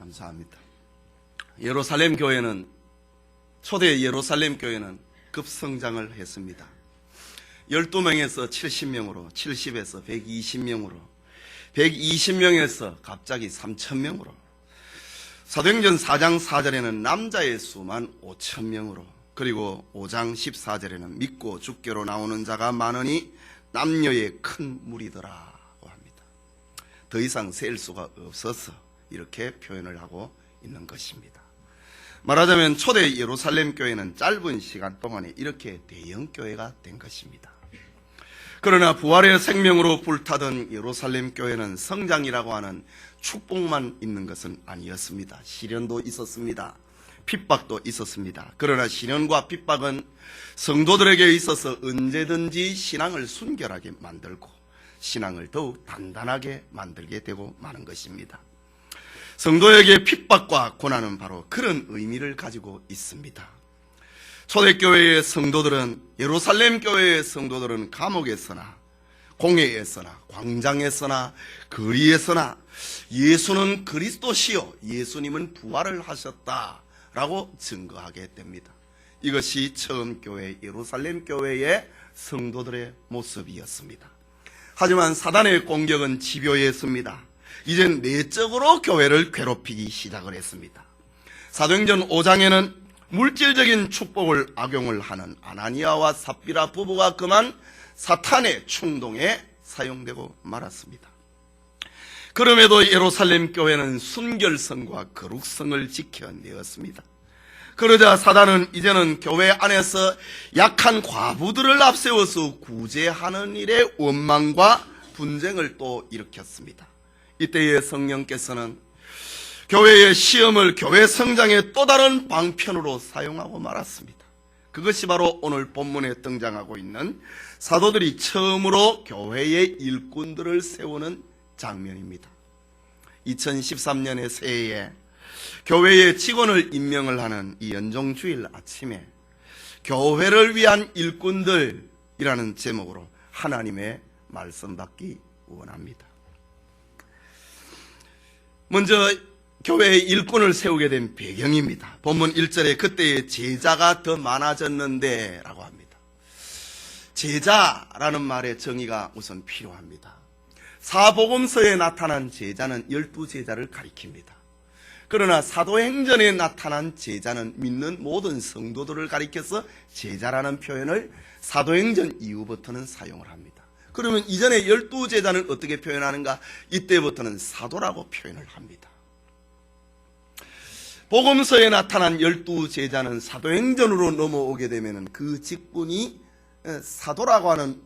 감사합니다. 예루살렘 교회는, 초대 예루살렘 교회는 급성장을 했습니다. 12명에서 70명으로, 70에서 120명으로, 120명에서 갑자기 3,000명으로, 사도행전 4장 4절에는 남자의 수만 5,000명으로, 그리고 5장 14절에는 믿고 주께로 나오는 자가 많으니 남녀의 큰 무리더라고 합니다. 더 이상 셀 수가 없어서 이렇게 표현을 하고 있는 것입니다. 말하자면 초대 예루살렘 교회는 짧은 시간 동안에 이렇게 대형 교회가 된 것입니다. 그러나 부활의 생명으로 불타던 예루살렘 교회는 성장이라고 하는 축복만 있는 것은 아니었습니다. 시련도 있었습니다. 핍박도 있었습니다. 그러나 시련과 핍박은 성도들에게 있어서 언제든지 신앙을 순결하게 만들고 신앙을 더욱 단단하게 만들게 되고 마는 것입니다. 성도에게 핍박과 고난은 바로 그런 의미를 가지고 있습니다. 초대교회의 성도들은, 예루살렘 교회의 성도들은 감옥에서나 공회에서나 광장에서나 거리에서나 예수는 그리스도시요, 예수님은 부활을 하셨다라고 증거하게 됩니다. 이것이 처음 교회, 예루살렘 교회의 성도들의 모습이었습니다. 하지만 사단의 공격은 집요했습니다. 이젠 내적으로 교회를 괴롭히기 시작을 했습니다. 사도행전 5장에는 물질적인 축복을 악용을 하는 아나니아와 삽비라 부부가 그만 사탄의 충동에 사용되고 말았습니다. 그럼에도 예루살렘 교회는 순결성과 거룩성을 지켜내었습니다. 그러자 사단은 이제는 교회 안에서 약한 과부들을 앞세워서 구제하는 일에 원망과 분쟁을 또 일으켰습니다. 이때에 성령께서는 교회의 시험을 교회 성장의 또 다른 방편으로 사용하고 말았습니다. 그것이 바로 오늘 본문에 등장하고 있는 사도들이 처음으로 교회의 일꾼들을 세우는 장면입니다. 2013년의 새해에 교회의 직원을 임명을 하는 이 연종주일 아침에 교회를 위한 일꾼들이라는 제목으로 하나님의 말씀 받기 원합니다. 먼저 교회의 일꾼을 세우게 된 배경입니다. 본문 1절에 그때의 제자가 더 많아졌는데 라고 합니다. 제자라는 말의 정의가 우선 필요합니다. 사복음서에 나타난 제자는 12제자를 가리킵니다. 그러나 사도행전에 나타난 제자는 믿는 모든 성도들을 가리켜서 제자라는 표현을 사도행전 이후부터는 사용을 합니다. 그러면 이전에 12제자는 어떻게 표현하는가? 이때부터는 사도라고 표현을 합니다. 복음서에 나타난 12제자는 사도행전으로 넘어오게 되면 그 직분이 사도라고 하는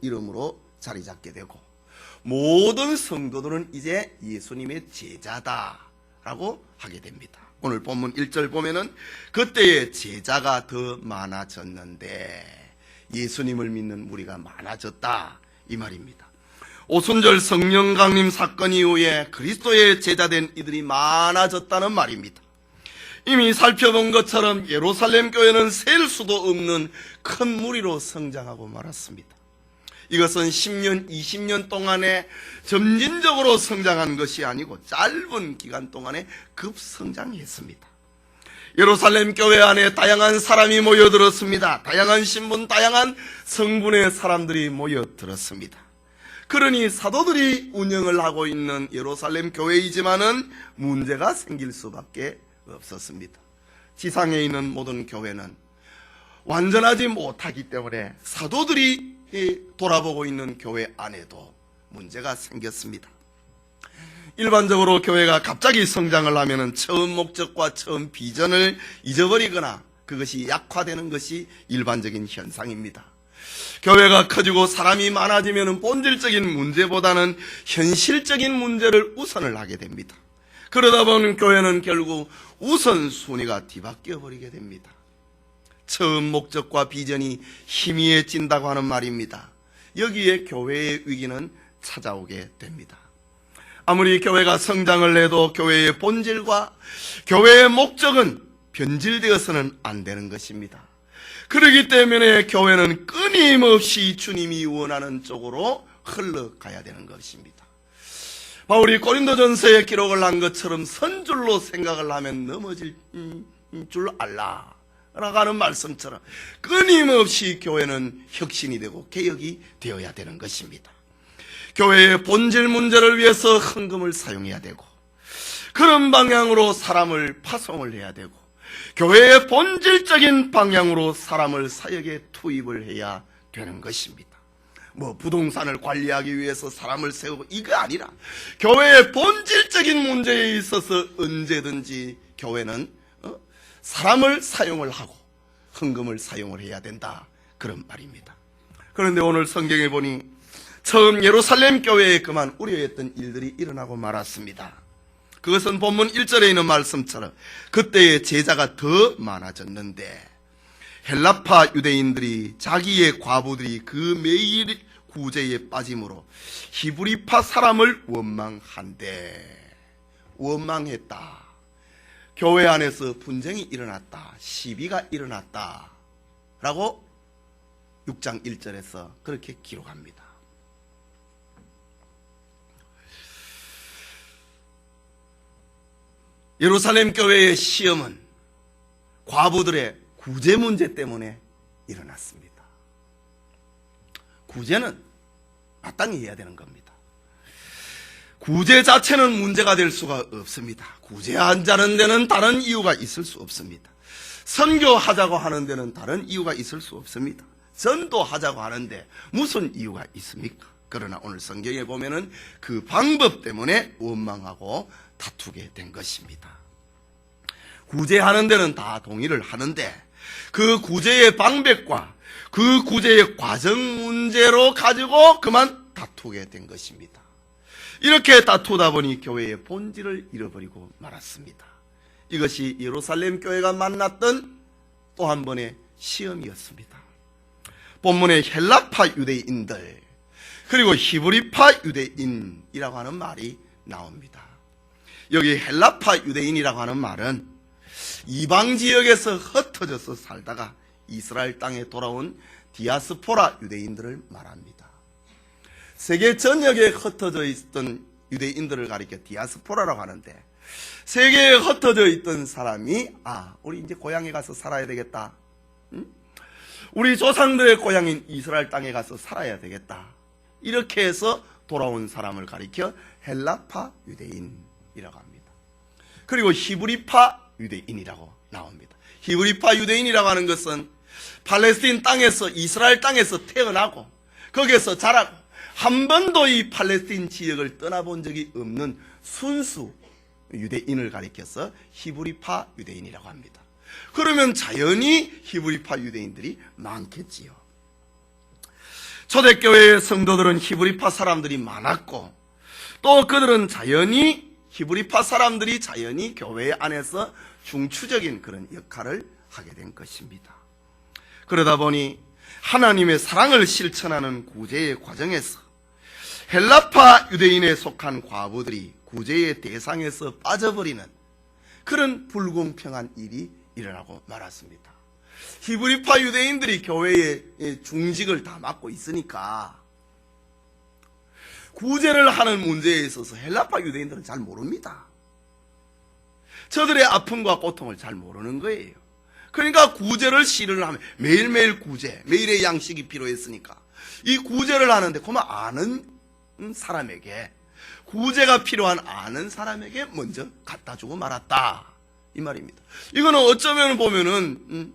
이름으로 자리 잡게 되고 모든 성도들은 이제 예수님의 제자다라고 하게 됩니다. 오늘 본문 1절 보면은 그때의 제자가 더 많아졌는데 예수님을 믿는 무리가 많아졌다 이 말입니다. 오순절 성령 강림 사건 이후에 그리스도의 제자된 이들이 많아졌다는 말입니다. 이미 살펴본 것처럼 예루살렘 교회는 셀 수도 없는 큰 무리로 성장하고 말았습니다. 이것은 10년, 20년 동안에 점진적으로 성장한 것이 아니고 짧은 기간 동안에 급성장했습니다. 예루살렘 교회 안에 다양한 사람이 모여들었습니다. 다양한 신분, 다양한 성분의 사람들이 모여들었습니다. 그러니 사도들이 운영을 하고 있는 예루살렘 교회이지만은 문제가 생길 수밖에 없었습니다. 지상에 있는 모든 교회는 완전하지 못하기 때문에 사도들이 돌아보고 있는 교회 안에도 문제가 생겼습니다. 일반적으로 교회가 갑자기 성장을 하면 처음 목적과 처음 비전을 잊어버리거나 그것이 약화되는 것이 일반적인 현상입니다. 교회가 커지고 사람이 많아지면 본질적인 문제보다는 현실적인 문제를 우선을 하게 됩니다. 그러다 보면 교회는 결국 우선순위가 뒤바뀌어 버리게 됩니다. 처음 목적과 비전이 희미해진다고 하는 말입니다. 여기에 교회의 위기는 찾아오게 됩니다. 아무리 교회가 성장을 해도 교회의 본질과 교회의 목적은 변질되어서는 안 되는 것입니다. 그렇기 때문에 교회는 끊임없이 주님이 원하는 쪽으로 흘러가야 되는 것입니다. 바울이 고린도전서에 기록을 한 것처럼 선줄로 생각을 하면 넘어질 줄 알라 라고 하는 말씀처럼 끊임없이 교회는 혁신이 되고 개혁이 되어야 되는 것입니다. 교회의 본질 문제를 위해서 헌금을 사용해야 되고, 그런 방향으로 사람을 파송을 해야 되고, 교회의 본질적인 방향으로 사람을 사역에 투입을 해야 되는 것입니다. 부동산을 관리하기 위해서 사람을 세우고 이거 아니라 교회의 본질적인 문제에 있어서 언제든지 교회는 사람을 사용을 하고 헌금을 사용을 해야 된다, 그런 말입니다. 그런데 오늘 성경에 보니 처음 예루살렘 교회에 그만 우려했던 일들이 일어나고 말았습니다. 그것은 본문 1절에 있는 말씀처럼 그때의 제자가 더 많아졌는데 헬라파 유대인들이 자기의 과부들이 그 매일 구제에 빠짐으로 히브리파 사람을 원망했다. 교회 안에서 분쟁이 일어났다, 시비가 일어났다 라고 6장 1절에서 그렇게 기록합니다. 예루살렘 교회의 시험은 과부들의 구제 문제 때문에 일어났습니다. 구제는 마땅히 해야 되는 겁니다. 구제 자체는 문제가 될 수가 없습니다. 구제하자는 데는 다른 이유가 있을 수 없습니다. 선교하자고 하는 데는 다른 이유가 있을 수 없습니다. 전도하자고 하는데 무슨 이유가 있습니까? 그러나 오늘 성경에 보면은 그 방법 때문에 원망하고 다투게 된 것입니다. 구제하는 데는 다 동의를 하는데 그 구제의 방법과 그 구제의 과정 문제로 가지고 그만 다투게 된 것입니다. 이렇게 다투다 보니 교회의 본질을 잃어버리고 말았습니다. 이것이 예루살렘 교회가 만났던 또 한 번의 시험이었습니다. 본문에 헬라파 유대인들 그리고 히브리파 유대인이라고 하는 말이 나옵니다. 여기 헬라파 유대인이라고 하는 말은 이방 지역에서 흩어져서 살다가 이스라엘 땅에 돌아온 디아스포라 유대인들을 말합니다. 세계 전역에 흩어져 있던 유대인들을 가리켜 디아스포라라고 하는데, 세계에 흩어져 있던 사람이 우리 이제 고향에 가서 살아야 되겠다, 우리 조상들의 고향인 이스라엘 땅에 가서 살아야 되겠다, 이렇게 해서 돌아온 사람을 가리켜 헬라파 유대인이라고 합니다. 그리고 히브리파 유대인이라고 나옵니다. 히브리파 유대인이라고 하는 것은 팔레스틴 땅에서, 이스라엘 땅에서 태어나고 거기에서 자라고 한 번도 이 팔레스틴 지역을 떠나본 적이 없는 순수 유대인을 가리켜서 히브리파 유대인이라고 합니다. 그러면 자연히 히브리파 유대인들이 많겠지요. 초대교회의 성도들은 히브리파 사람들이 많았고, 또 그들은 히브리파 사람들이 자연히 교회 안에서 중추적인 그런 역할을 하게 된 것입니다. 그러다 보니 하나님의 사랑을 실천하는 구제의 과정에서 헬라파 유대인에 속한 과부들이 구제의 대상에서 빠져버리는 그런 불공평한 일이 일어나고 말았습니다. 히브리파 유대인들이 교회의 중직을 다 맡고 있으니까 구제를 하는 문제에 있어서 헬라파 유대인들은 잘 모릅니다. 저들의 아픔과 고통을 잘 모르는 거예요. 그러니까 구제를 시를 하면 매일매일 구제, 매일의 양식이 필요했으니까 이 구제를 하는데 그만 아는 사람에게, 구제가 필요한 아는 사람에게 먼저 갖다 주고 말았다, 이 말입니다. 이거는 어쩌면 보면은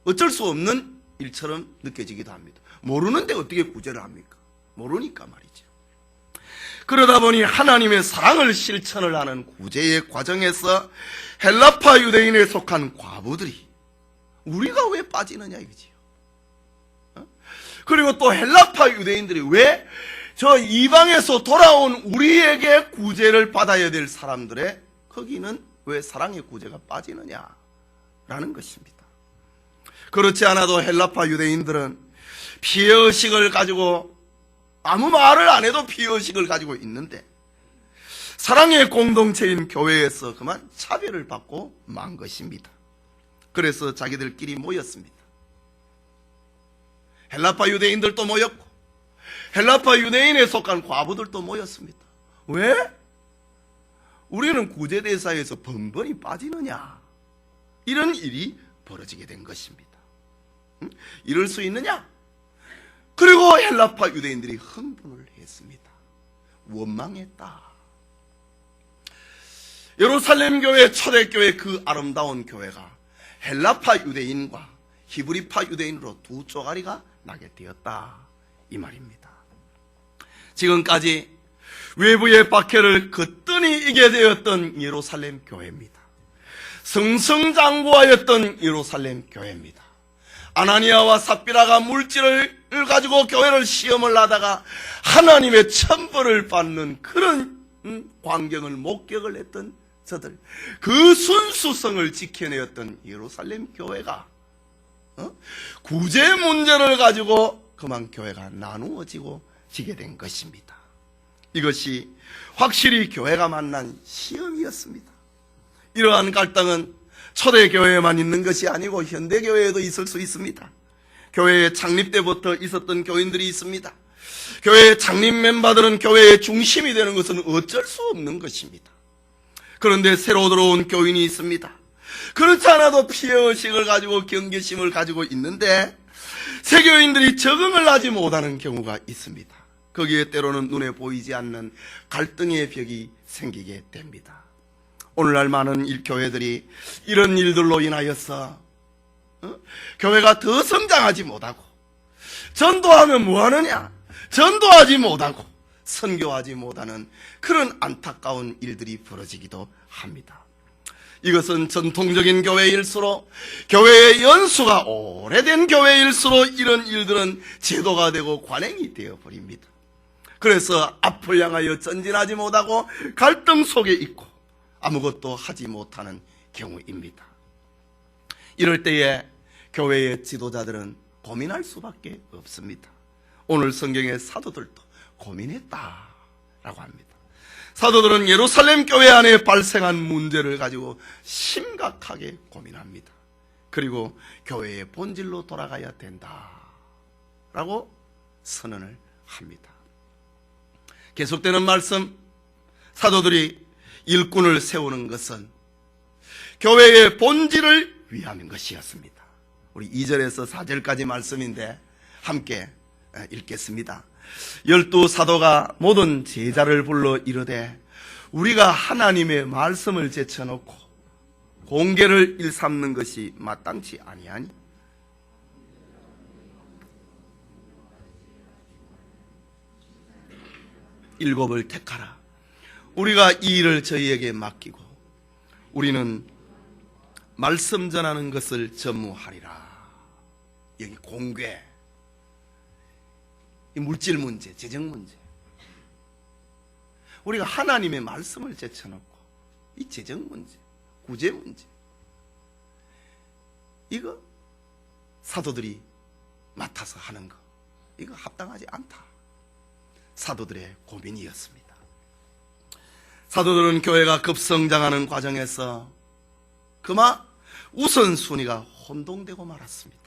어쩔 수 없는 일처럼 느껴지기도 합니다. 모르는데 어떻게 구제를 합니까? 모르니까 말이죠. 그러다 보니 하나님의 사랑을 실천을 하는 구제의 과정에서 헬라파 유대인에 속한 과부들이 우리가 왜 빠지느냐 이거지요. 그리고 또 헬라파 유대인들이 왜 저 이방에서 돌아온 우리에게 구제를 받아야 될 사람들의 거기는 왜 사랑의 구제가 빠지느냐라는 것입니다. 그렇지 않아도 헬라파 유대인들은 피해의식을 가지고 아무 말을 안 해도 피해의식을 가지고 있는데 사랑의 공동체인 교회에서 그만 차별을 받고 만 것입니다. 그래서 자기들끼리 모였습니다. 헬라파 유대인들도 모였고 헬라파 유대인에 속한 과부들도 모였습니다. 왜? 우리는 구제대사에서 번번이 빠지느냐? 이런 일이 벌어지게 된 것입니다. 이럴 수 있느냐? 그리고 헬라파 유대인들이 흥분을 했습니다. 원망했다. 예루살렘 교회, 초대교회 그 아름다운 교회가 헬라파 유대인과 히브리파 유대인으로 두 쪼가리가 나게 되었다, 이 말입니다. 지금까지 외부의 박해를 거뜬히 이기게 되었던 예루살렘 교회입니다. 승승장구하였던 예루살렘 교회입니다. 아나니아와 삽비라가 물질을 가지고 교회를 시험을 하다가 하나님의 천벌을 받는 그런 광경을 목격을 했던 저들, 그 순수성을 지켜내었던 예루살렘 교회가 구제 문제를 가지고 그만 교회가 나누어지고 지게 된 것입니다. 이것이 확실히 교회가 만난 시험이었습니다. 이러한 갈등은 초대교회에만 있는 것이 아니고 현대교회에도 있을 수 있습니다. 교회의 창립 때부터 있었던 교인들이 있습니다. 교회의 창립 멤버들은 교회의 중심이 되는 것은 어쩔 수 없는 것입니다. 그런데 새로 들어온 교인이 있습니다. 그렇지 않아도 피해의식을 가지고 경계심을 가지고 있는데 새 교인들이 적응을 하지 못하는 경우가 있습니다. 거기에 때로는 눈에 보이지 않는 갈등의 벽이 생기게 됩니다. 오늘날 많은 교회들이 이런 일들로 인하여서 교회가 더 성장하지 못하고, 전도하면 뭐하느냐, 전도하지 못하고 선교하지 못하는 그런 안타까운 일들이 벌어지기도 합니다. 이것은 전통적인 교회일수록, 교회의 연수가 오래된 교회일수록 이런 일들은 제도가 되고 관행이 되어버립니다. 그래서 앞을 향하여 전진하지 못하고 갈등 속에 있고 아무것도 하지 못하는 경우입니다. 이럴 때에 교회의 지도자들은 고민할 수밖에 없습니다. 오늘 성경의 사도들도 고민했다라고 합니다. 사도들은 예루살렘 교회 안에 발생한 문제를 가지고 심각하게 고민합니다. 그리고 교회의 본질로 돌아가야 된다라고 선언을 합니다. 계속되는 말씀, 사도들이 일꾼을 세우는 것은 교회의 본질을 위한 것이었습니다. 우리 2절에서 4절까지 말씀인데 함께 읽겠습니다. 12사도가 모든 제자를 불러 이르되 우리가 하나님의 말씀을 제쳐놓고 공개를 일삼는 것이 마땅치 아니하니 일곱을 택하라. 우리가 이 일을 저희에게 맡기고 우리는 말씀 전하는 것을 전무하리라. 여기 공개, 이 물질 문제, 재정 문제, 우리가 하나님의 말씀을 제쳐놓고 이 재정 문제, 구제 문제, 이거 사도들이 맡아서 하는 거, 이거 합당하지 않다. 사도들의 고민이었습니다. 사도들은 교회가 급성장하는 과정에서 그마 우선순위가 혼동되고 말았습니다.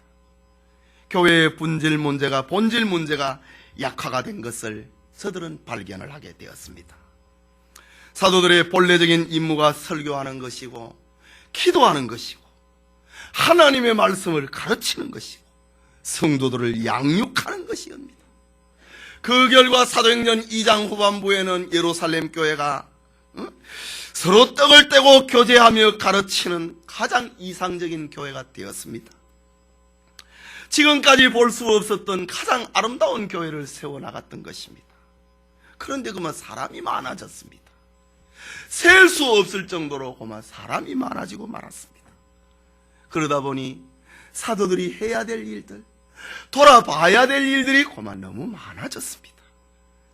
교회의 본질 문제가 약화가 된 것을 저들은 발견을 하게 되었습니다. 사도들의 본래적인 임무가 설교하는 것이고 기도하는 것이고 하나님의 말씀을 가르치는 것이고 성도들을 양육하는 것이옵니다. 그 결과 사도행전 2장 후반부에는 예루살렘 교회가 서로 떡을 떼고 교제하며 가르치는 가장 이상적인 교회가 되었습니다. 지금까지 볼 수 없었던 가장 아름다운 교회를 세워나갔던 것입니다. 그런데 그만 사람이 많아졌습니다. 셀 수 없을 정도로 그만 사람이 많아지고 말았습니다. 그러다 보니 사도들이 해야 될 일들, 돌아봐야 될 일들이 그만 너무 많아졌습니다.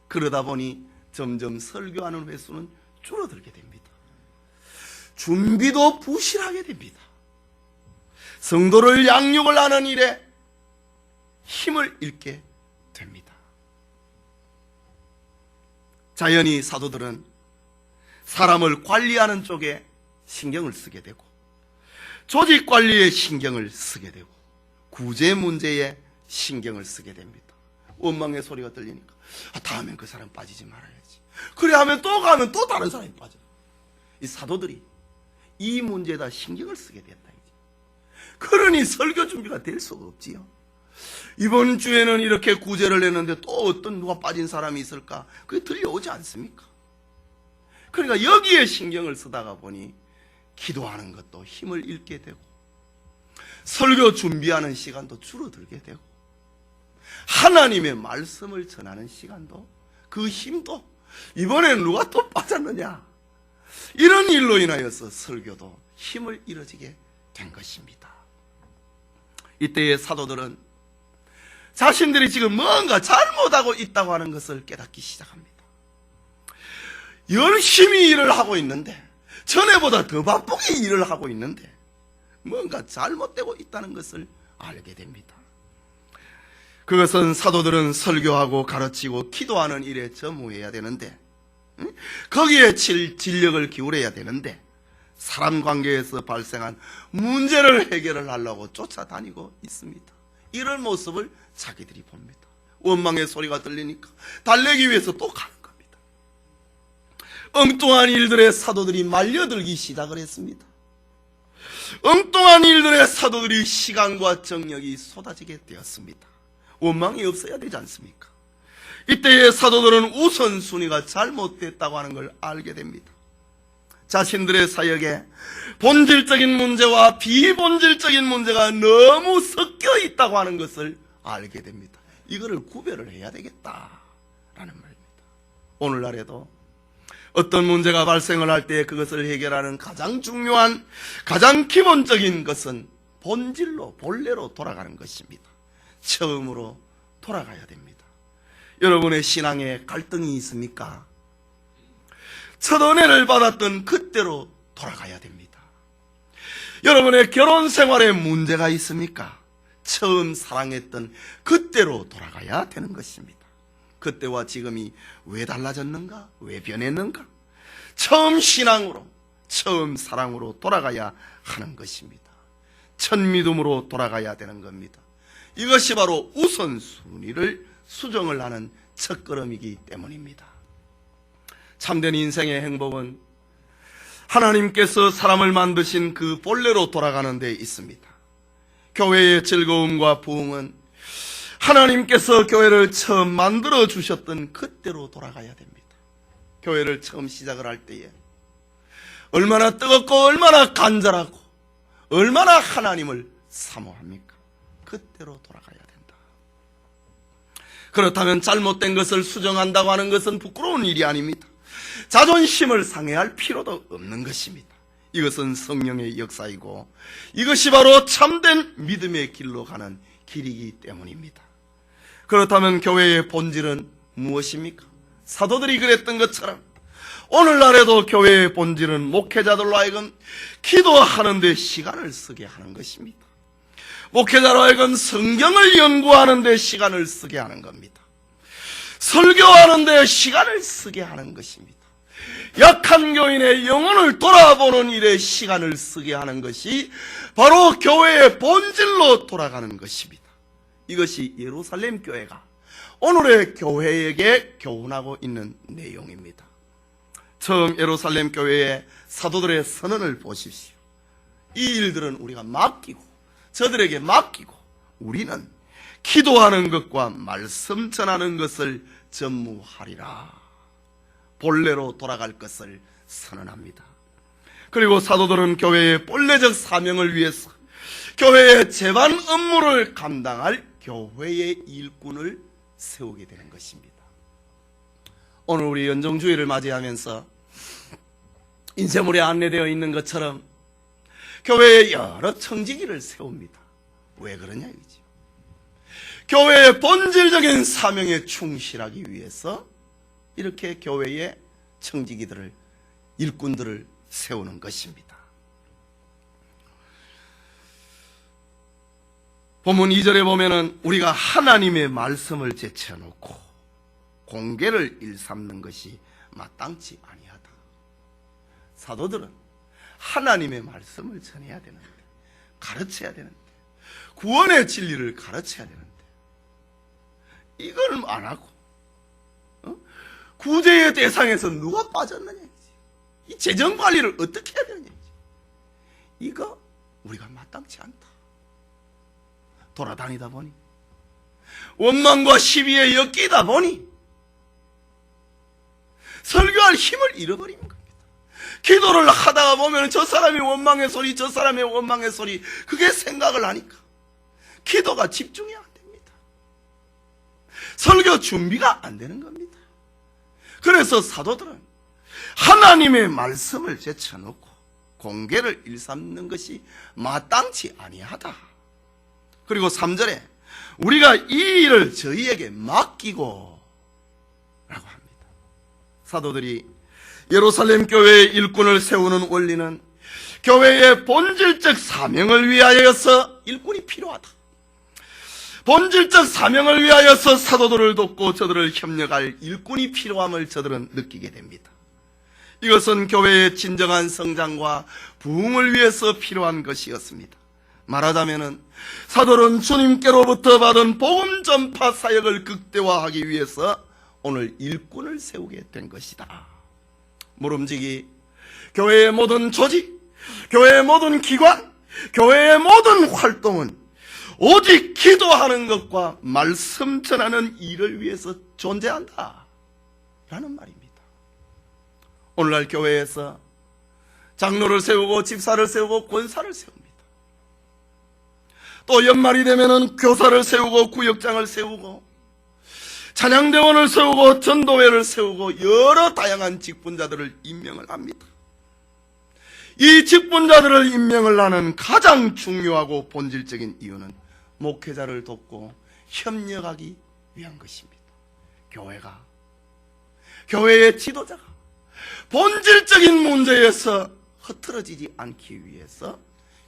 그러다 보니 점점 설교하는 횟수는 줄어들게 됩니다. 준비도 부실하게 됩니다. 성도를 양육을 하는 일에 힘을 잃게 됩니다. 자연히 사도들은 사람을 관리하는 쪽에 신경을 쓰게 되고 조직 관리에 신경을 쓰게 되고 구제 문제에 신경을 쓰게 됩니다. 원망의 소리가 들리니까 다음엔 그 사람 빠지지 말아야지. 그래 하면 또 가면 또 다른 사람이 빠져. 이 사도들이 이 문제에다 신경을 쓰게 됐다. 이제. 그러니 설교 준비가 될 수가 없지요. 이번 주에는 이렇게 구제를 했는데 또 어떤 누가 빠진 사람이 있을까? 그게 들려오지 않습니까? 그러니까 여기에 신경을 쓰다가 보니 기도하는 것도 힘을 잃게 되고 설교 준비하는 시간도 줄어들게 되고 하나님의 말씀을 전하는 시간도 그 힘도 이번엔 누가 또 빠졌느냐, 이런 일로 인하여서 설교도 힘을 잃어지게 된 것입니다. 이때의 사도들은 자신들이 지금 뭔가 잘못하고 있다고 하는 것을 깨닫기 시작합니다. 열심히 일을 하고 있는데, 전에보다 더 바쁘게 일을 하고 있는데 뭔가 잘못되고 있다는 것을 알게 됩니다. 그것은 사도들은 설교하고 가르치고 기도하는 일에 전무해야 되는데, 거기에 진력을 기울여야 되는데 사람 관계에서 발생한 문제를 해결을 하려고 쫓아다니고 있습니다. 이런 모습을 자기들이 봅니다. 원망의 소리가 들리니까 달래기 위해서 또 가는 겁니다. 엉뚱한 일들에 사도들이 말려들기 시작을 했습니다. 엉뚱한 일들에 사도들이 시간과 정력이 쏟아지게 되었습니다. 원망이 없어야 되지 않습니까? 이때의 사도들은 우선순위가 잘못됐다고 하는 걸 알게 됩니다. 자신들의 사역에 본질적인 문제와 비본질적인 문제가 너무 섞여 있다고 하는 것을 알게 됩니다. 이거를 구별을 해야 되겠다라는 말입니다. 오늘날에도 어떤 문제가 발생을 할 때 그것을 해결하는 가장 중요한, 가장 기본적인 것은 본질로, 본래로 돌아가는 것입니다. 처음으로 돌아가야 됩니다. 여러분의 신앙에 갈등이 있습니까? 첫 은혜를 받았던 그때로 돌아가야 됩니다. 여러분의 결혼 생활에 문제가 있습니까? 처음 사랑했던 그때로 돌아가야 되는 것입니다. 그때와 지금이 왜 달라졌는가? 왜 변했는가? 처음 신앙으로, 처음 사랑으로 돌아가야 하는 것입니다. 첫 믿음으로 돌아가야 되는 겁니다. 이것이 바로 우선순위를 수정을 하는 첫걸음이기 때문입니다. 참된 인생의 행복은 하나님께서 사람을 만드신 그 본래로 돌아가는 데 있습니다. 교회의 즐거움과 부흥은 하나님께서 교회를 처음 만들어 주셨던 그때로 돌아가야 됩니다. 교회를 처음 시작을 할 때에 얼마나 뜨겁고 얼마나 간절하고 얼마나 하나님을 사모합니까? 그때로 돌아가야 된다. 그렇다면 잘못된 것을 수정한다고 하는 것은 부끄러운 일이 아닙니다. 자존심을 상해할 필요도 없는 것입니다. 이것은 성령의 역사이고 이것이 바로 참된 믿음의 길로 가는 길이기 때문입니다. 그렇다면 교회의 본질은 무엇입니까? 사도들이 그랬던 것처럼 오늘날에도 교회의 본질은 목회자들로 하여금 기도하는 데 시간을 쓰게 하는 것입니다. 목회자로 하여금 성경을 연구하는 데 시간을 쓰게 하는 겁니다. 설교하는 데 시간을 쓰게 하는 것입니다. 약한 교인의 영혼을 돌아보는 일에 시간을 쓰게 하는 것이 바로 교회의 본질로 돌아가는 것입니다. 이것이 예루살렘 교회가 오늘의 교회에게 교훈하고 있는 내용입니다. 처음 예루살렘 교회의 사도들의 선언을 보십시오. 이 일들은 우리가 맡기고 저들에게 맡기고 우리는 기도하는 것과 말씀 전하는 것을 전무하리라. 본래로 돌아갈 것을 선언합니다. 그리고 사도들은 교회의 본래적 사명을 위해서 교회의 제반 업무를 감당할 교회의 일꾼을 세우게 되는 것입니다. 오늘 우리 연정주의를 맞이하면서 인쇄물에 안내되어 있는 것처럼 교회에 여러 청지기를 세웁니다. 왜 그러냐 이거죠. 교회의 본질적인 사명에 충실하기 위해서 이렇게 교회에 청지기들을, 일꾼들을 세우는 것입니다. 본문 2절에 보면은 우리가 하나님의 말씀을 제쳐놓고 공개를 일삼는 것이 마땅치 아니하다. 사도들은 하나님의 말씀을 전해야 되는데, 가르쳐야 되는데, 구원의 진리를 가르쳐야 되는데, 이걸 안 하고 구제의 대상에서 누가 빠졌느냐, 이 재정 관리를 어떻게 해야 되느냐, 이거 우리가 마땅치 않다. 돌아다니다 보니 원망과 시비에 엮이다 보니 설교할 힘을 잃어버린 겁니다. 기도를 하다가 보면 저 사람이 원망의 소리, 저 사람의 원망의 소리, 그게 생각을 하니까 기도가 집중이 안 됩니다. 설교 준비가 안 되는 겁니다. 그래서 사도들은 하나님의 말씀을 제쳐놓고 공개를 일삼는 것이 마땅치 아니하다. 그리고 3절에 우리가 이 일을 저희에게 맡기고 라고 합니다. 사도들이 예루살렘 교회의 일꾼을 세우는 원리는 교회의 본질적 사명을 위하여서 일꾼이 필요하다. 본질적 사명을 위하여서 사도들을 돕고 저들을 협력할 일꾼이 필요함을 저들은 느끼게 됩니다. 이것은 교회의 진정한 성장과 부흥을 위해서 필요한 것이었습니다. 말하자면 사도는 주님께로부터 받은 복음 전파 사역을 극대화하기 위해서 오늘 일꾼을 세우게 된 것이다. 모름지기 교회의 모든 조직, 교회의 모든 기관, 교회의 모든 활동은 오직 기도하는 것과 말씀 전하는 일을 위해서 존재한다 라는 말입니다. 오늘날 교회에서 장로를 세우고 집사를 세우고 권사를 세웁니다. 또 연말이 되면은 교사를 세우고 구역장을 세우고 찬양대원을 세우고 전도회를 세우고 여러 다양한 직분자들을 임명을 합니다. 이 직분자들을 임명을 하는 가장 중요하고 본질적인 이유는 목회자를 돕고 협력하기 위한 것입니다. 교회의 지도자가 본질적인 문제에서 흐트러지지 않기 위해서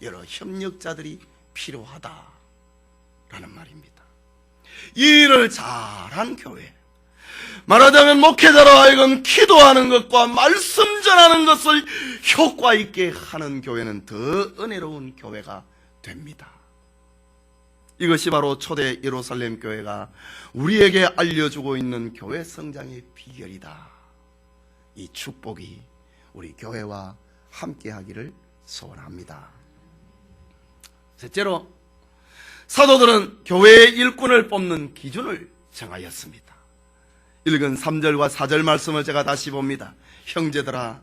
여러 협력자들이 필요하다라는 말입니다. 이 일을 잘한 교회, 말하자면 목회자로 하여금 기도하는 것과 말씀 전하는 것을 효과 있게 하는 교회는 더 은혜로운 교회가 됩니다. 이것이 바로 초대 예루살렘 교회가 우리에게 알려주고 있는 교회 성장의 비결이다. 이 축복이 우리 교회와 함께하기를 소원합니다. 셋째로, 사도들은 교회의 일꾼을 뽑는 기준을 정하였습니다. 읽은 3절과 4절 말씀을 제가 다시 봅니다. 형제들아,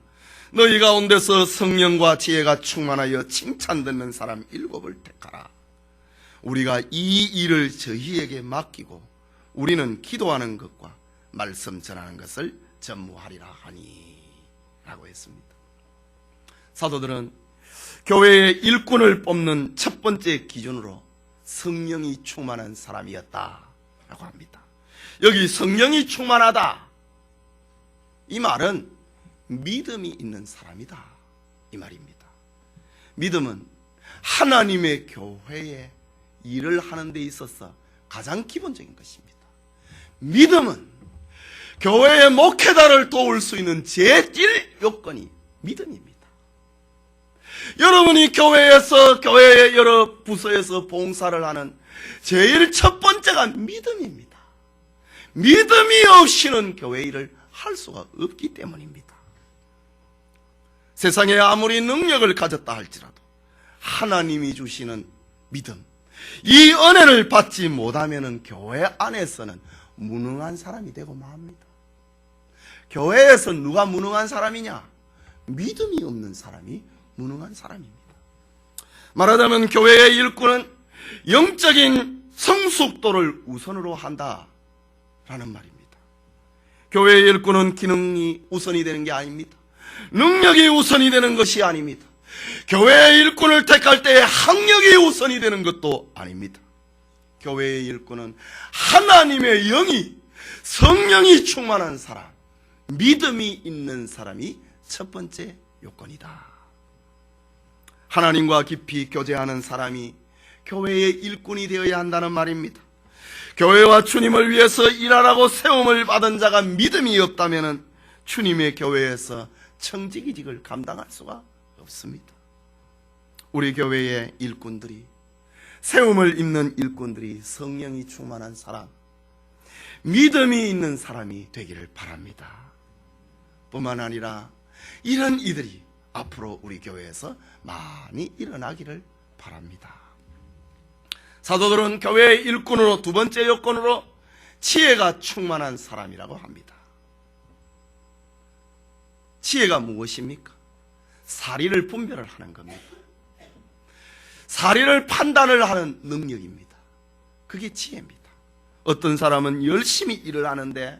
너희 가운데서 성령과 지혜가 충만하여 칭찬듣는 사람 7을 택하라. 우리가 이 일을 저희에게 맡기고 우리는 기도하는 것과 말씀 전하는 것을 전무하리라 하니 라고 했습니다. 사도들은 교회의 일꾼을 뽑는 첫 번째 기준으로 성령이 충만한 사람이었다 라고 합니다. 여기 성령이 충만하다, 이 말은 믿음이 있는 사람이다 이 말입니다. 믿음은 하나님의 교회에 일을 하는 데 있어서 가장 기본적인 것입니다. 믿음은 교회의 목회자를 도울 수 있는 제일 요건이 믿음입니다. 여러분이 교회의 여러 부서에서 봉사를 하는 제일 첫 번째가 믿음입니다. 믿음이 없이는 교회 일을 할 수가 없기 때문입니다. 세상에 아무리 능력을 가졌다 할지라도 하나님이 주시는 믿음, 이 은혜를 받지 못하면 교회 안에서는 무능한 사람이 되고 맙니다. 교회에서 누가 무능한 사람이냐? 믿음이 없는 사람이 무능한 사람입니다. 말하자면 교회의 일꾼은 영적인 성숙도를 우선으로 한다라는 말입니다. 교회의 일꾼은 기능이 우선이 되는 게 아닙니다. 능력이 우선이 되는 것이 아닙니다. 교회의 일꾼을 택할 때 학력이 우선이 되는 것도 아닙니다. 교회의 일꾼은 하나님의 영이, 성령이 충만한 사람, 믿음이 있는 사람이 첫 번째 요건이다. 하나님과 깊이 교제하는 사람이 교회의 일꾼이 되어야 한다는 말입니다. 교회와 주님을 위해서 일하라고 세움을 받은 자가 믿음이 없다면 주님의 교회에서 청지기직을 감당할 수가 없습니다. 우리 교회의 일꾼들이, 세움을 입는 일꾼들이 성령이 충만한 사람, 믿음이 있는 사람이 되기를 바랍니다. 뿐만 아니라 이런 이들이 앞으로 우리 교회에서 많이 일어나기를 바랍니다. 사도들은 교회의 일꾼으로, 두 번째 요건으로 지혜가 충만한 사람이라고 합니다. 지혜가 무엇입니까? 사리를 분별을 하는 겁니다. 사리를 판단을 하는 능력입니다. 그게 지혜입니다. 어떤 사람은 열심히 일을 하는데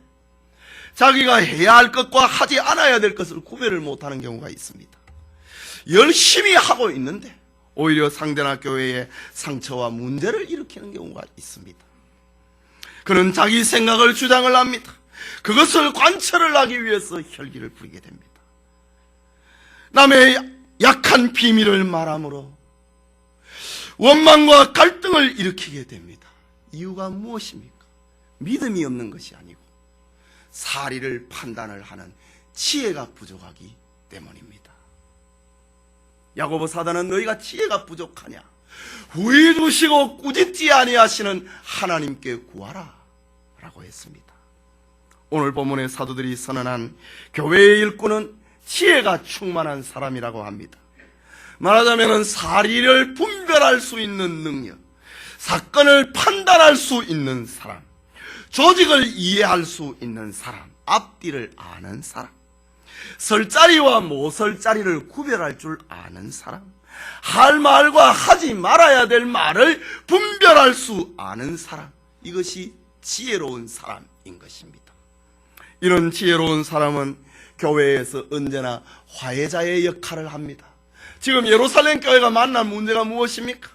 자기가 해야 할 것과 하지 않아야 될 것을 구별을 못하는 경우가 있습니다. 열심히 하고 있는데 오히려 상대나 교회에 상처와 문제를 일으키는 경우가 있습니다. 그는 자기 생각을 주장을 합니다. 그것을 관철을 하기 위해서 혈기를 부리게 됩니다. 남의 약한 비밀을 말함으로 원망과 갈등을 일으키게 됩니다. 이유가 무엇입니까? 믿음이 없는 것이 아니고 사리를 판단을 하는 지혜가 부족하기 때문입니다. 야고보 사도는 너희가 지혜가 부족하냐? 후히 두시고 꾸짖지 아니하시는 하나님께 구하라 라고 했습니다. 오늘 본문의 사도들이 선언한 교회의 일꾼은 지혜가 충만한 사람이라고 합니다. 말하자면 사리를 분별할 수 있는 능력, 사건을 판단할 수 있는 사람, 조직을 이해할 수 있는 사람, 앞뒤를 아는 사람, 설 자리와 못 설 자리를 구별할 줄 아는 사람, 할 말과 하지 말아야 될 말을 분별할 수 아는 사람, 이것이 지혜로운 사람인 것입니다. 이런 지혜로운 사람은 교회에서 언제나 화해자의 역할을 합니다. 지금 예루살렘 교회가 만난 문제가 무엇입니까?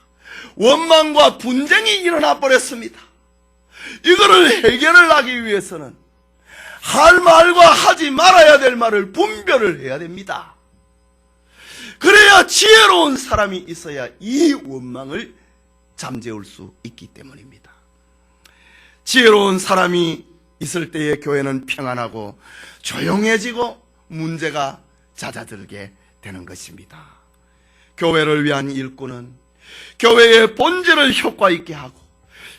원망과 분쟁이 일어나 버렸습니다. 이거를 해결을 하기 위해서는 할 말과 하지 말아야 될 말을 분별을 해야 됩니다. 그래야 지혜로운 사람이 있어야 이 원망을 잠재울 수 있기 때문입니다. 지혜로운 사람이 있을 때의 교회는 평안하고 조용해지고 문제가 잦아들게 되는 것입니다. 교회를 위한 일꾼은 교회의 본질을 효과 있게 하고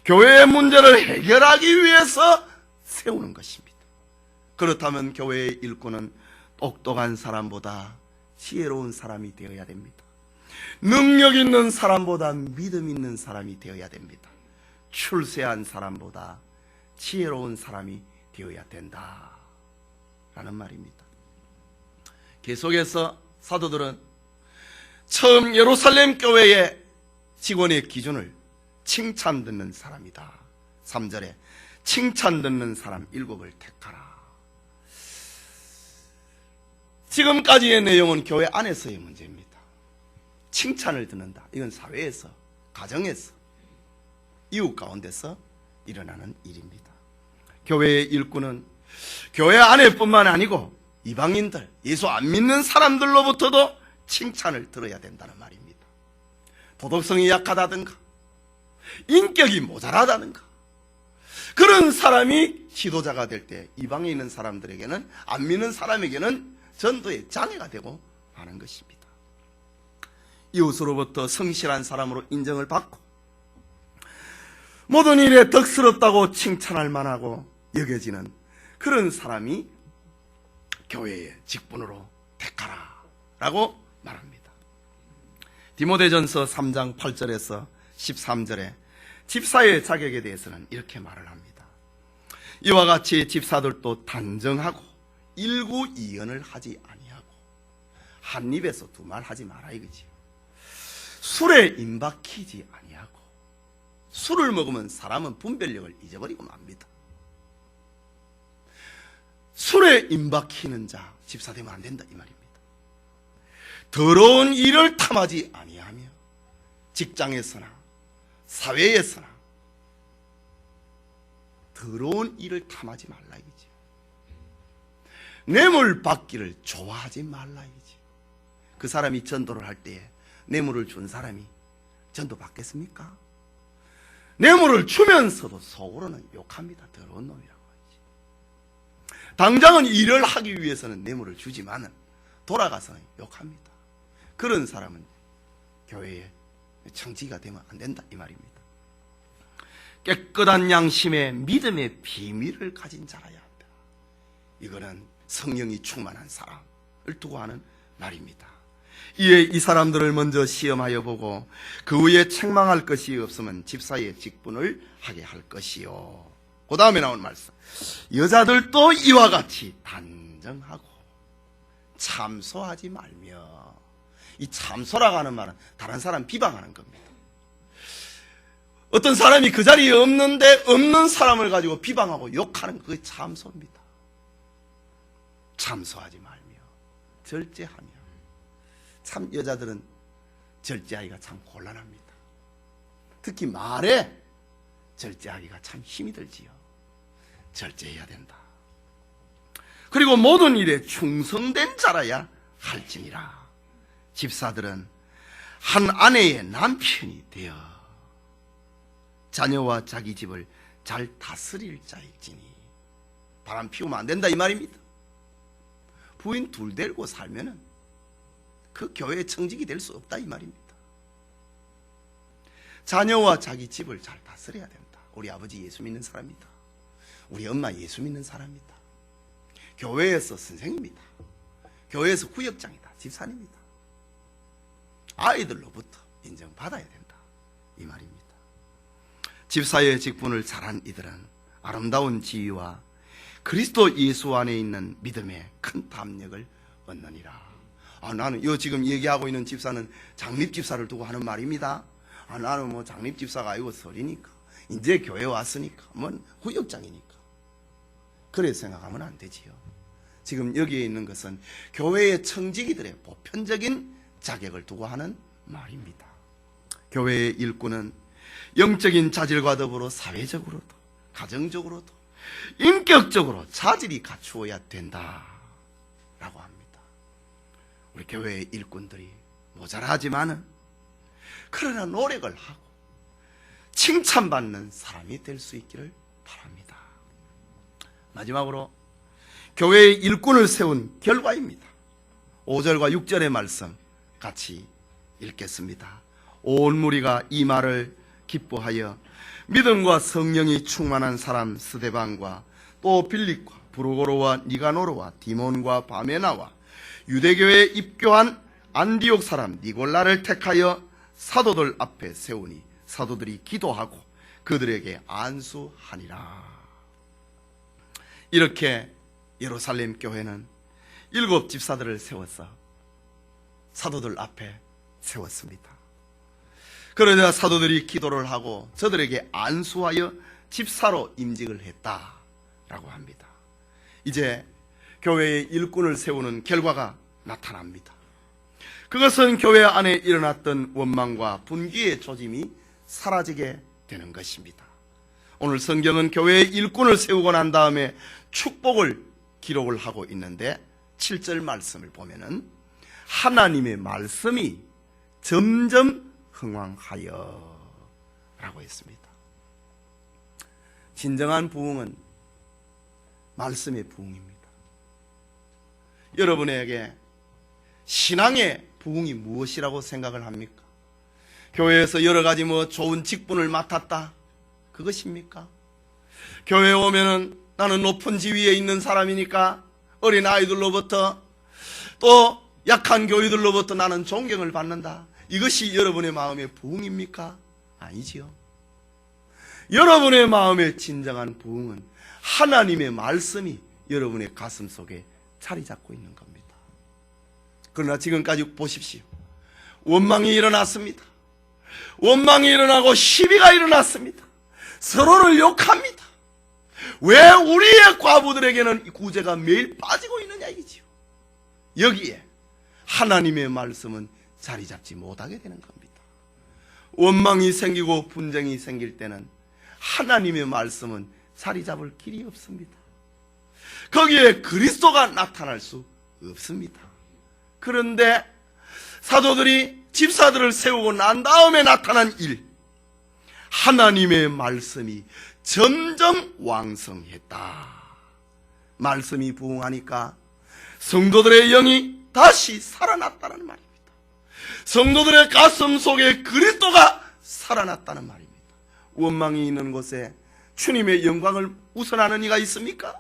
교회의 문제를 해결하기 위해서 세우는 것입니다. 그렇다면 교회의 일꾼은 똑똑한 사람보다 지혜로운 사람이 되어야 됩니다. 능력 있는 사람보다 믿음 있는 사람이 되어야 됩니다. 출세한 사람보다 지혜로운 사람이 되어야 된다라는 말입니다. 계속해서 사도들은 처음 예루살렘 교회의 직원의 기준을 칭찬 듣는 사람이다. 3절에 칭찬 듣는 사람 7을 택하라. 지금까지의 내용은 교회 안에서의 문제입니다. 칭찬을 듣는다. 이건 사회에서, 가정에서, 이웃 가운데서 일어나는 일입니다. 교회의 일꾼은 교회 안에뿐만 아니고 이방인들, 예수 안 믿는 사람들로부터도 칭찬을 들어야 된다는 말입니다. 도덕성이 약하다든가 인격이 모자라다든가 그런 사람이 지도자가 될 때 이방에 있는 사람들에게는, 안 믿는 사람에게는 전도의 장애가 되고 하는 것입니다. 이웃으로부터 성실한 사람으로 인정을 받고 모든 일에 덕스럽다고 칭찬할 만하고 여겨지는 그런 사람이 교회의 직분으로 택하라 라고 말합니다. 디모데전서 3장 8절에서 13절에 집사의 자격에 대해서는 이렇게 말을 합니다. 이와 같이 집사들도 단정하고 일구이연을 하지 아니하고 한 입에서 두 말 하지 마라 이거지요. 술에 임박히지 아니하고, 술을 먹으면 사람은 분별력을 잊어버리고 맙니다. 술에 임박히는 자 집사 되면 안 된다 이 말입니다. 더러운 일을 탐하지 아니하며 직장에서나 사회에서나 더러운 일을 탐하지 말라 이거지. 뇌물 받기를 좋아하지 말라 이거지. 그 사람이 전도를 할 때에 뇌물을 준 사람이 전도 받겠습니까? 뇌물을 주면서도 속으로는 욕합니다. 더러운 놈이라고 하지. 당장은 일을 하기 위해서는 뇌물을 주지만은 돌아가서는 욕합니다. 그런 사람은 교회에 청지기가 되면 안 된다 이 말입니다. 깨끗한 양심의 믿음의 비밀을 가진 자라야 한다. 이거는 성령이 충만한 사람을 두고 하는 말입니다. 이에 이 사람들을 먼저 시험하여 보고 그 후에 책망할 것이 없으면 집사의 직분을 하게 할 것이요. 그 다음에 나온 말씀, 여자들도 이와 같이 단정하고 참소하지 말며. 이 참소라고 하는 말은 다른 사람 비방하는 겁니다. 어떤 사람이 그 자리에 없는데 없는 사람을 가지고 비방하고 욕하는 그게 참소입니다. 참소하지 말며 절제하며. 참 여자들은 절제하기가 참 곤란합니다. 특히 말에 절제하기가 참 힘이 들지요. 절제해야 된다. 그리고 모든 일에 충성된 자라야 할지니라. 집사들은 한 아내의 남편이 되어 자녀와 자기 집을 잘 다스릴 자일지니. 바람 피우면 안 된다 이 말입니다. 부인 둘 데리고 살면은 그 교회의 청직이 될 수 없다 이 말입니다. 자녀와 자기 집을 잘 다스려야 된다. 우리 아버지 예수 믿는 사람이다. 우리 엄마 예수 믿는 사람이다. 교회에서 선생님이다. 교회에서 구역장이다. 집사님이다. 아이들로부터 인정받아야 된다 이 말입니다. 집사의 직분을 잘한 이들은 아름다운 지위와 그리스도 예수 안에 있는 믿음의 큰 담력을 얻느니라. 나는 지금 얘기하고 있는 집사는 장립집사를 두고 하는 말입니다. 나는 뭐 장립집사가 아니고 설이니까, 이제 교회 왔으니까, 뭐 구역장이니까 그래 생각하면 안 되지요. 지금 여기에 있는 것은 교회의 청지기들의 보편적인 자격을 두고 하는 말입니다. 교회의 일꾼은 영적인 자질과 더불어 사회적으로도 가정적으로도 인격적으로 자질이 갖추어야 된다라고 합니다. 우리 교회의 일꾼들이 모자라지만은 그러나 노력을 하고 칭찬받는 사람이 될 수 있기를 바랍니다. 마지막으로 교회의 일꾼을 세운 결과입니다. 5절과 6절의 말씀 같이 읽겠습니다. 온 무리가 이 말을 기뻐하여 믿음과 성령이 충만한 사람 스데반과 또 빌립과 브루고로와 니가노르와 디몬과 바메나와 유대교에 입교한 안디옥 사람 니골라를 택하여 사도들 앞에 세우니 사도들이 기도하고 그들에게 안수하니라. 이렇게 예루살렘 교회는 7 집사들을 세워서 사도들 앞에 세웠습니다. 그러자 사도들이 기도를 하고 저들에게 안수하여 집사로 임직을 했다라고 합니다. 이제 교회의 일꾼을 세우는 결과가 나타납니다. 그것은 교회 안에 일어났던 원망과 분기의 조짐이 사라지게 되는 것입니다. 오늘 성경은 교회의 일꾼을 세우고 난 다음에 축복을 기록을 하고 있는데 7절 말씀을 보면은 하나님의 말씀이 점점 흥왕하여 라고 했습니다. 진정한 부흥은 말씀의 부흥입니다. 여러분에게 신앙의 부흥이 무엇이라고 생각을 합니까? 교회에서 여러 가지 좋은 직분을 맡았다, 그것입니까? 교회에 오면은 나는 높은 지위에 있는 사람이니까 어린 아이들로부터 또 약한 교회들로부터 나는 존경을 받는다, 이것이 여러분의 마음의 부흥입니까? 아니지요. 여러분의 마음의 진정한 부흥은 하나님의 말씀이 여러분의 가슴 속에 자리 잡고 있는 겁니다. 그러나 지금까지 보십시오. 원망이 일어났습니다. 원망이 일어나고 시비가 일어났습니다. 서로를 욕합니다. 왜 우리의 과부들에게는 구제가 매일 빠지고 있느냐 이지요. 여기에 하나님의 말씀은 자리 잡지 못하게 되는 겁니다. 원망이 생기고 분쟁이 생길 때는 하나님의 말씀은 자리 잡을 길이 없습니다. 거기에 그리스도가 나타날 수 없습니다. 그런데 사도들이 집사들을 세우고 난 다음에 나타난 일, 하나님의 말씀이 점점 왕성했다. 말씀이 부흥하니까 성도들의 영이 다시 살아났다는 말입니다. 성도들의 가슴 속에 그리스도가 살아났다는 말입니다. 원망이 있는 곳에 주님의 영광을 우선하는 이가 있습니까?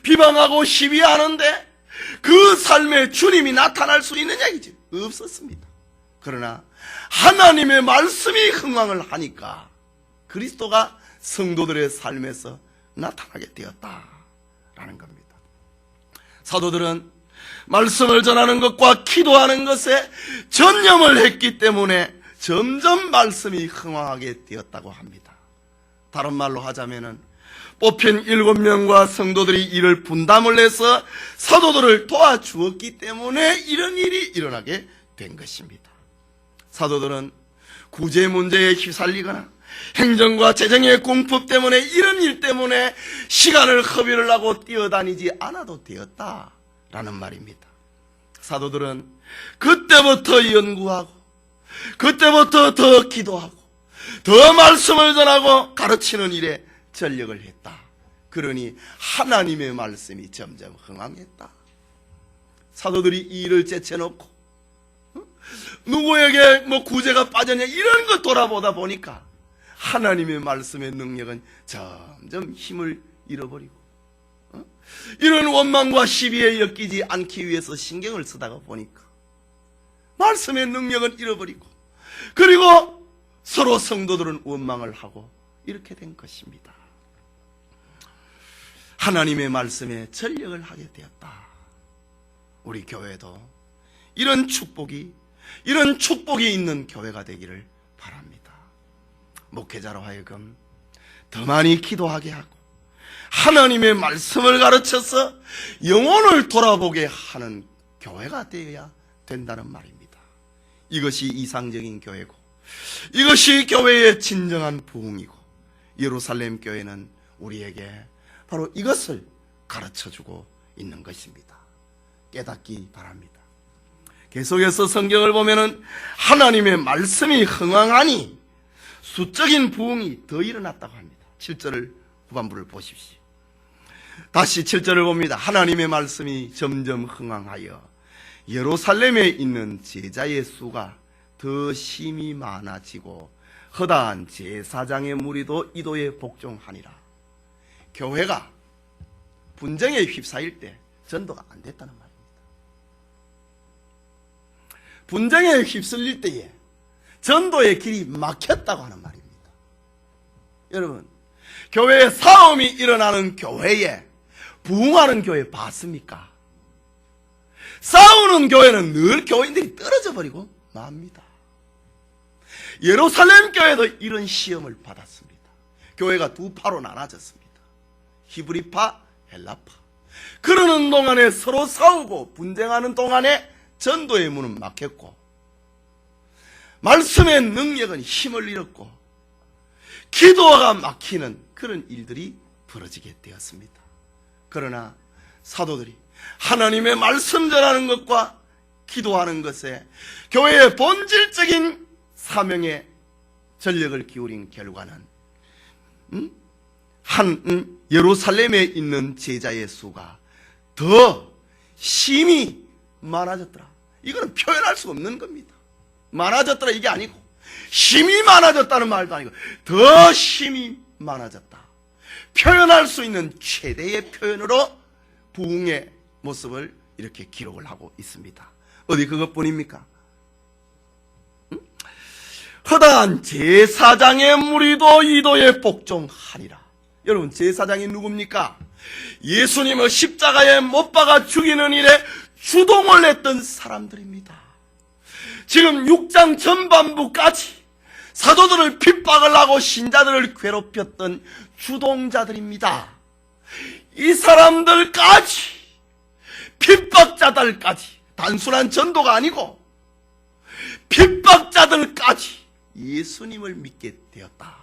비방하고 시비하는데 그 삶에 주님이 나타날 수 있느냐 이지 없었습니다. 그러나 하나님의 말씀이 흥왕을 하니까 그리스도가 성도들의 삶에서 나타나게 되었다라는 겁니다. 사도들은 말씀을 전하는 것과 기도하는 것에 전념을 했기 때문에 점점 말씀이 흥왕하게 되었다고 합니다. 다른 말로 하자면은 뽑힌 7명과 성도들이 이를 분담을 해서 사도들을 도와주었기 때문에 이런 일이 일어나게 된 것입니다. 사도들은 구제 문제에 휘말리거나 행정과 재정의 공법 때문에 이런 일 때문에 시간을 허비를 하고 뛰어다니지 않아도 되었다라는 말입니다. 사도들은 그때부터 연구하고 그때부터 더 기도하고 더 말씀을 전하고 가르치는 일에 전력을 했다. 그러니 하나님의 말씀이 점점 흥황했다. 사도들이 이 일을 제쳐놓고 누구에게 구제가 빠졌냐 이런 거 돌아보다 보니까 하나님의 말씀의 능력은 점점 힘을 잃어버리고 이런 원망과 시비에 엮이지 않기 위해서 신경을 쓰다가 보니까 말씀의 능력은 잃어버리고 그리고 서로 성도들은 원망을 하고 이렇게 된 것입니다. 하나님의 말씀에 전력을 하게 되었다. 우리 교회도 이런 축복이 있는 교회가 되기를 바랍니다. 목회자로 하여금 더 많이 기도하게 하고 하나님의 말씀을 가르쳐서 영혼을 돌아보게 하는 교회가 되어야 된다는 말입니다. 이것이 이상적인 교회고 이것이 교회의 진정한 부흥이고 예루살렘 교회는 우리에게 바로 이것을 가르쳐주고 있는 것입니다. 깨닫기 바랍니다. 계속해서 성경을 보면은 하나님의 말씀이 흥왕하니 수적인 부흥이 더 일어났다고 합니다. 7절 후반부를 보십시오. 다시 7절을 봅니다. 하나님의 말씀이 점점 흥왕하여 예루살렘에 있는 제자의 수가 더 심히 많아지고 허다한 제사장의 무리도 이도에 복종하니라. 교회가 분쟁에 휩싸일 때 전도가 안 됐다는 말입니다. 분쟁에 휩쓸릴 때에 전도의 길이 막혔다고 하는 말입니다. 여러분, 교회에 싸움이 일어나는 교회에 부흥하는 교회 봤습니까? 싸우는 교회는 늘 교인들이 떨어져 버리고 맙니다. 예루살렘 교회도 이런 시험을 받았습니다. 교회가 두 파로 나눠졌습니다. 히브리파, 헬라파. 그러는 동안에 서로 싸우고 분쟁하는 동안에 전도의 문은 막혔고 말씀의 능력은 힘을 잃었고 기도가 막히는 그런 일들이 벌어지게 되었습니다. 그러나 사도들이 하나님의 말씀 전하는 것과 기도하는 것에 교회의 본질적인 사명에 전력을 기울인 결과는 예루살렘에 있는 제자의 수가 더 심히 많아졌더라. 이거는 표현할 수 없는 겁니다. 많아졌더라 이게 아니고 심히 많아졌다는 말도 아니고 더 심히 많아졌다. 표현할 수 있는 최대의 표현으로 부흥의 모습을 이렇게 기록을 하고 있습니다. 어디 그것뿐입니까? 허다한 제사장의 무리도 이도에 복종하리라. 여러분, 제사장이 누굽니까? 예수님을 십자가에 못 박아 죽이는 일에 주동을 했던 사람들입니다. 지금 6장 전반부까지 사도들을 핍박을 하고 신자들을 괴롭혔던 주동자들입니다. 이 사람들까지, 핍박자들까지, 단순한 전도가 아니고 핍박자들까지 예수님을 믿게 되었다.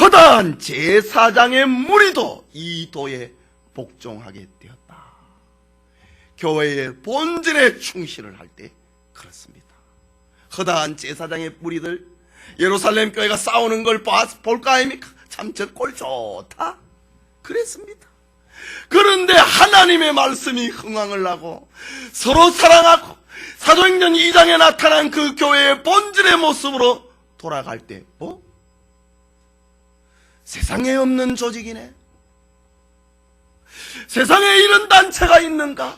허다한 제사장의 무리도 이 도에 복종하게 되었다. 교회의 본질에 충실을 할 때 그렇습니다. 허다한 제사장의 무리들, 예루살렘 교회가 싸우는 걸 볼까 아닙니까? 참 저 꼴 좋다 그랬습니다. 그런데 하나님의 말씀이 흥왕을 하고 서로 사랑하고 사도행전 2장에 나타난 그 교회의 본질의 모습으로 돌아갈 때 세상에 없는 조직이네. 세상에 이런 단체가 있는가?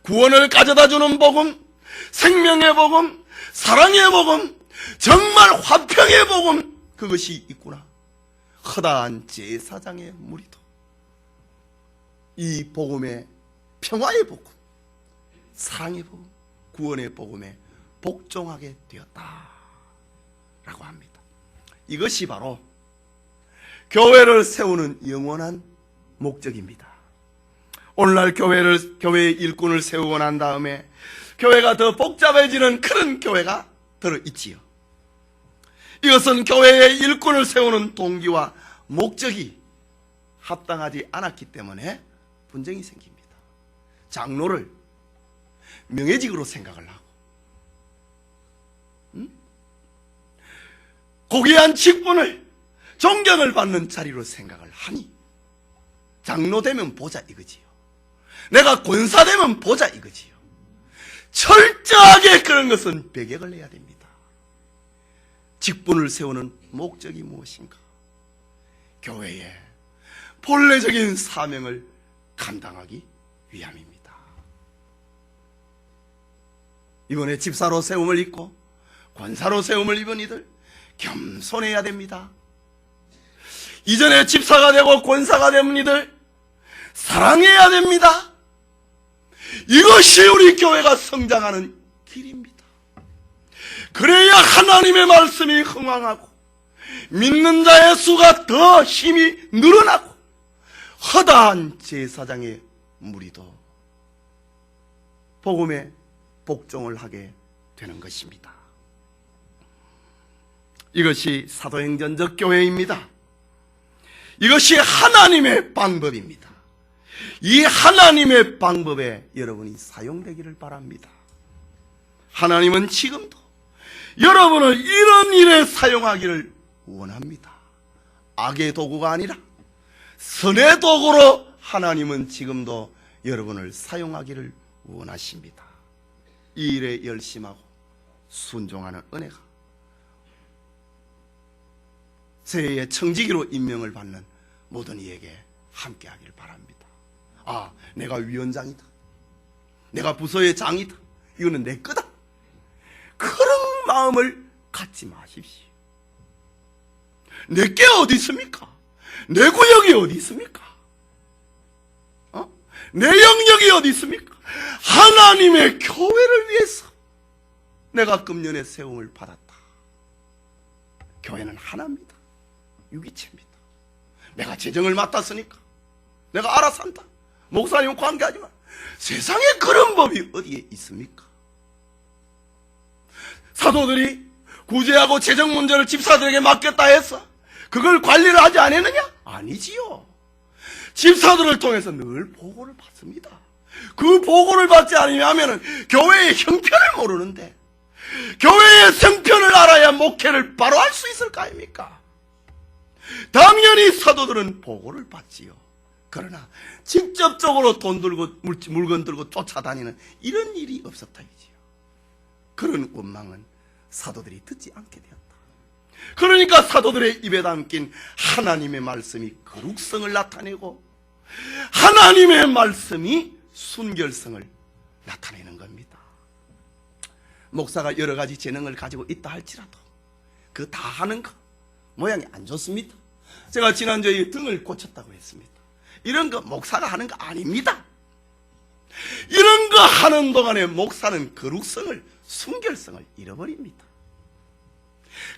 구원을 가져다주는 복음, 생명의 복음, 사랑의 복음, 정말 화평의 복음, 그것이 있구나. 허다한 제사장의 무리도 이 복음의 평화의 복음, 사랑의 복음, 구원의 복음에 복종하게 되었다라고 합니다. 이것이 바로 교회를 세우는 영원한 목적입니다. 오늘날 교회의 일꾼을 세우고 난 다음에 교회가 더 복잡해지는 그런 교회가 들어있지요. 이것은 교회의 일꾼을 세우는 동기와 목적이 합당하지 않았기 때문에 분쟁이 생깁니다. 장로를 명예직으로 생각을 하고 고귀한 직분을 존경을 받는 자리로 생각을 하니 장로 되면 보자 이거지요. 내가 권사 되면 보자 이거지요. 철저하게 그런 것은 배격을 해야 됩니다. 직분을 세우는 목적이 무엇인가? 교회의 본래적인 사명을 감당하기 위함입니다. 이번에 집사로 세움을 입고 권사로 세움을 입은 이들 겸손해야 됩니다. 이전에 집사가 되고 권사가 된 이들 사랑해야 됩니다. 이것이 우리 교회가 성장하는 길입니다. 그래야 하나님의 말씀이 흥왕하고 믿는 자의 수가 더 힘이 늘어나고 허다한 제사장의 무리도 복음에 복종을 하게 되는 것입니다. 이것이 사도행전적 교회입니다. 이것이 하나님의 방법입니다. 이 하나님의 방법에 여러분이 사용되기를 바랍니다. 하나님은 지금도 여러분을 이런 일에 사용하기를 원합니다. 악의 도구가 아니라 선의 도구로 하나님은 지금도 여러분을 사용하기를 원하십니다. 이 일에 열심하고 순종하는 은혜가 새해의 청지기로 임명을 받는 모든 이에게 함께하기를 바랍니다. 아, 내가 위원장이다, 내가 부서의 장이다, 이거는 내 거다, 그런 마음을 갖지 마십시오. 내게 어디 있습니까? 내 구역이 어디 있습니까? 내 영역이 어디 있습니까? 하나님의 교회를 위해서 내가 금년에 세움을 받았다. 교회는 하나입니다. 유기체입니다. 내가 재정을 맡았으니까 내가 알아서 한다. 목사님 관계하지 마. 세상에 그런 법이 어디에 있습니까? 사도들이 구제하고 재정 문제를 집사들에게 맡겼다 해서 그걸 관리를 하지 않았느냐? 아니지요. 집사들을 통해서 늘 보고를 받습니다. 그 보고를 받지 않으면 교회의 형편을 모르는데 교회의 성편을 알아야 목회를 바로 할 수 있을 거 아닙니까? 당연히 사도들은 보고를 받지요. 그러나 직접적으로 돈 들고 물건 들고 쫓아다니는 이런 일이 없었다 이지요. 그런 원망은 사도들이 듣지 않게 되었다. 그러니까 사도들의 입에 담긴 하나님의 말씀이 거룩성을 나타내고 하나님의 말씀이 순결성을 나타내는 겁니다. 목사가 여러 가지 재능을 가지고 있다 할지라도 그 다 하는 거 모양이 안 좋습니다. 제가 지난주에 등을 고쳤다고 했습니다. 이런 거 목사가 하는 거 아닙니다. 이런 거 하는 동안에 목사는 거룩성을, 순결성을 잃어버립니다.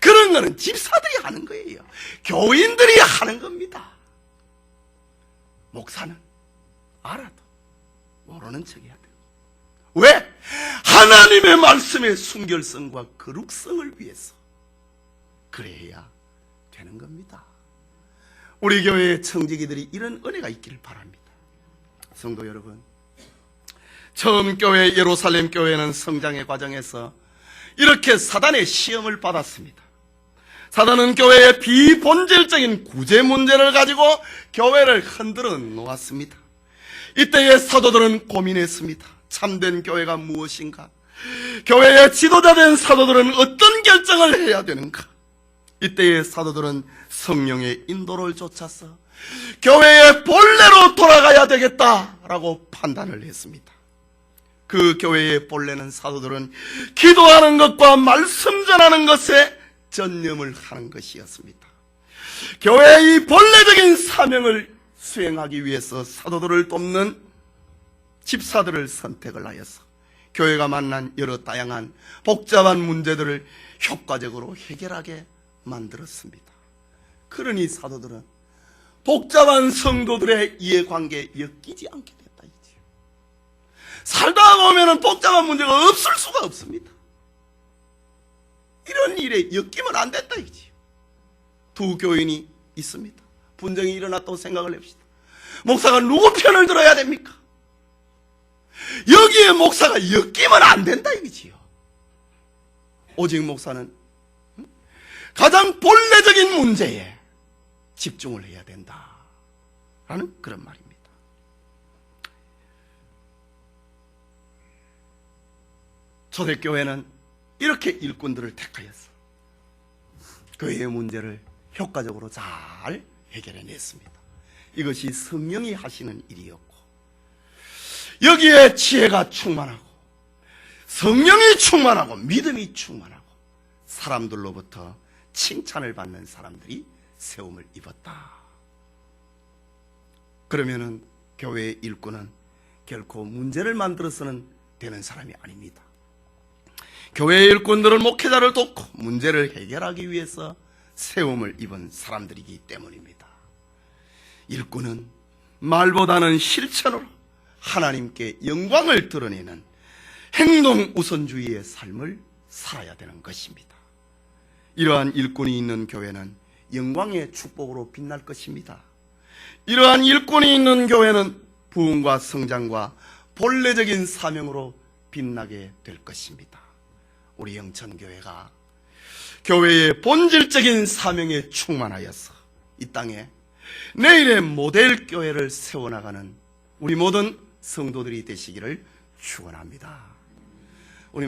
그런 거는 집사들이 하는 거예요. 교인들이 하는 겁니다. 목사는 알아도 모르는 척 해야 돼요. 왜? 하나님의 말씀의 순결성과 거룩성을 위해서 그래야 되는 겁니다. 우리 교회의 청지기들이 이런 은혜가 있기를 바랍니다. 성도 여러분, 처음 교회 예루살렘 교회는 성장의 과정에서 이렇게 사단의 시험을 받았습니다. 사단은 교회의 비본질적인 구제 문제를 가지고 교회를 흔들어 놓았습니다. 이때의 사도들은 고민했습니다. 참된 교회가 무엇인가? 교회의 지도자 된 사도들은 어떤 결정을 해야 되는가? 이때의 사도들은 성령의 인도를 쫓아서 교회의 본래로 돌아가야 되겠다라고 판단을 했습니다. 그 교회의 본래는 사도들은 기도하는 것과 말씀 전하는 것에 전념을 하는 것이었습니다. 교회의 이 본래적인 사명을 수행하기 위해서 사도들을 돕는 집사들을 선택을 하여서 교회가 만난 여러 다양한 복잡한 문제들을 효과적으로 해결하게 만들었습니다. 그러니 사도들은 복잡한 성도들의 이해관계에 엮이지 않게 됐다 이지요. 살다 보면 복잡한 문제가 없을 수가 없습니다. 이런 일에 엮이면 안 된다 이지요. 두 교인이 있습니다. 분쟁이 일어났다고 생각을 해봅시다. 목사가 누구 편을 들어야 됩니까? 여기에 목사가 엮이면 안 된다 이거지요. 오직 목사는 가장 본래적인 문제에 집중을 해야 된다라는 그런 말입니다. 초대교회는 이렇게 일꾼들을 택하여서 교회의 문제를 효과적으로 잘 해결해냈습니다. 이것이 성령이 하시는 일이었고, 여기에 지혜가 충만하고 성령이 충만하고 믿음이 충만하고 사람들로부터 칭찬을 받는 사람들이 세움을 입었다. 그러면은 교회의 일꾼은 결코 문제를 만들어서는 되는 사람이 아닙니다. 교회의 일꾼들은 목회자를 돕고 문제를 해결하기 위해서 세움을 입은 사람들이기 때문입니다. 일꾼은 말보다는 실천으로 하나님께 영광을 드러내는 행동 우선주의의 삶을 살아야 되는 것입니다. 이러한 일꾼이 있는 교회는 영광의 축복으로 빛날 것입니다. 이러한 일꾼이 있는 교회는 부흥과 성장과 본래적인 사명으로 빛나게 될 것입니다. 우리 영천교회가 교회의 본질적인 사명에 충만하여서 이 땅에 내일의 모델 교회를 세워나가는 우리 모든 성도들이 되시기를 축원합니다. 우리